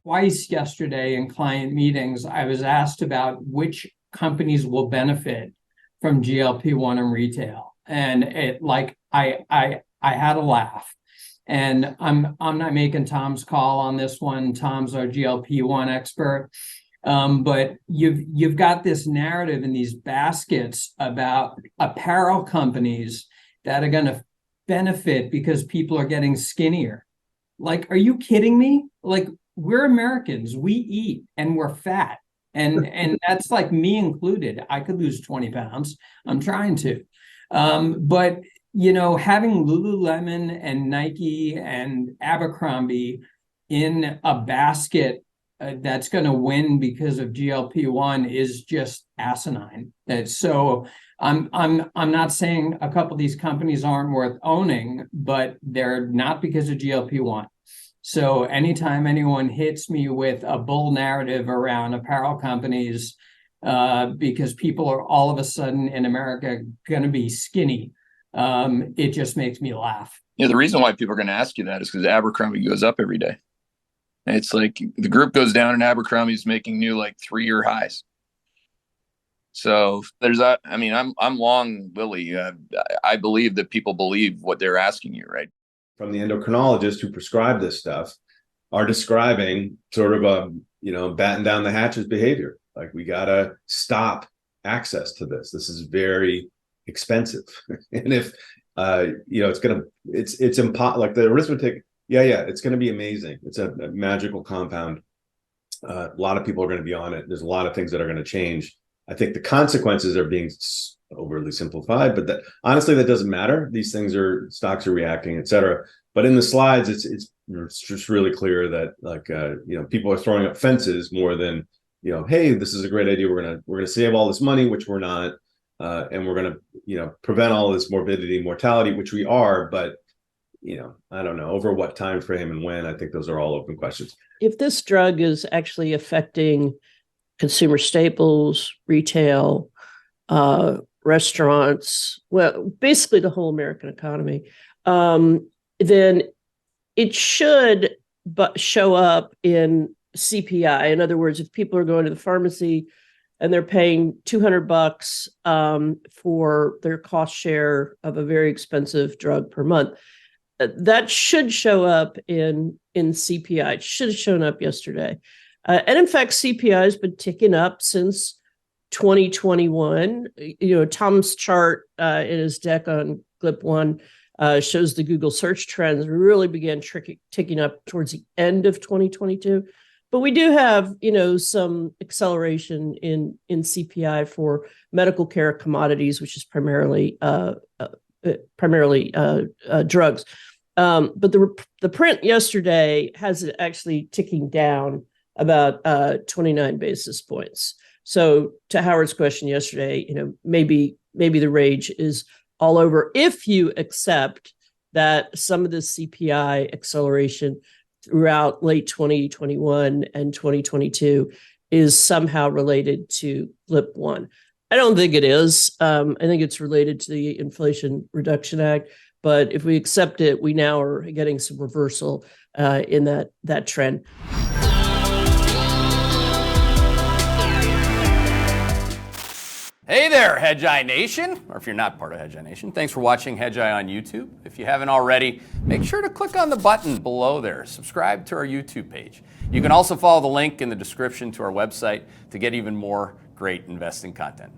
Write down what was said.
twice yesterday in client meetings, I was asked about which companies will benefit from GLP-1 in retail. And it like I had a laugh. And I'm not making Tom's call on this one. Tom's our GLP-1 expert. But you've got this narrative in these baskets about apparel companies that are going to benefit because people are getting skinnier. Like, are you kidding me? Like, we're Americans. We eat and we're fat. And that's like me included. I could lose 20 pounds. I'm trying to. But, you know, having Lululemon and Nike and Abercrombie in a basket that's going to win because of GLP-1 is just asinine. So I'm not saying a couple of these companies aren't worth owning, but they're not because of GLP-1. So anytime anyone hits me with a bull narrative around apparel companies, because people are all of a sudden in America going to be skinny, it just makes me laugh. Yeah, the reason why people are going to ask you that is because Abercrombie goes up every day. And it's like the group goes down and Abercrombie's making new like 3-year highs. So there's that. I mean, I'm long Lily. I believe that people believe what they're asking you, right? From the endocrinologists who prescribe this stuff are describing sort of a, batten down the hatches behavior. Like, we got to stop access to this. This is very expensive. And if, it's impossible, like the arithmetic. Yeah, it's going to be amazing. It's a magical compound. A lot of people are going to be on it. There's a lot of things that are going to change. I think the consequences are being overly simplified, but honestly, that doesn't matter. These things stocks are reacting, et cetera. But in the slides, it's just really clear that people are throwing up fences more than, hey, this is a great idea. We're gonna save all this money, which we're not, and we're gonna prevent all this morbidity, mortality, which we are, but I don't know over what time frame and when. I think those are all open questions. If this drug is actually affecting consumer staples, retail, restaurants, well, basically the whole American economy, then it should show up in CPI. In other words, if people are going to the pharmacy and they're paying $200 for their cost share of a very expensive drug per month, that should show up in CPI. It should have shown up yesterday. And in fact, CPI has been ticking up since 2021. Tom's chart in his deck on GLP-1 shows the Google search trends really began ticking up towards the end of 2022. But we do have, some acceleration in CPI for medical care commodities, which is primarily drugs. But the print yesterday has it actually ticking down about 29 basis points. So to Howard's question yesterday, maybe the rage is all over if you accept that some of the CPI acceleration throughout late 2021 and 2022 is somehow related to GLP-1. I don't think it is. I think it's related to the Inflation Reduction Act. But if we accept it, we now are getting some reversal in that trend. Hey there, Hedgeye Nation, or if you're not part of Hedgeye Nation, thanks for watching Hedgeye on YouTube. If you haven't already, make sure to click on the button below there. Subscribe to our YouTube page. You can also follow the link in the description to our website to get even more great investing content.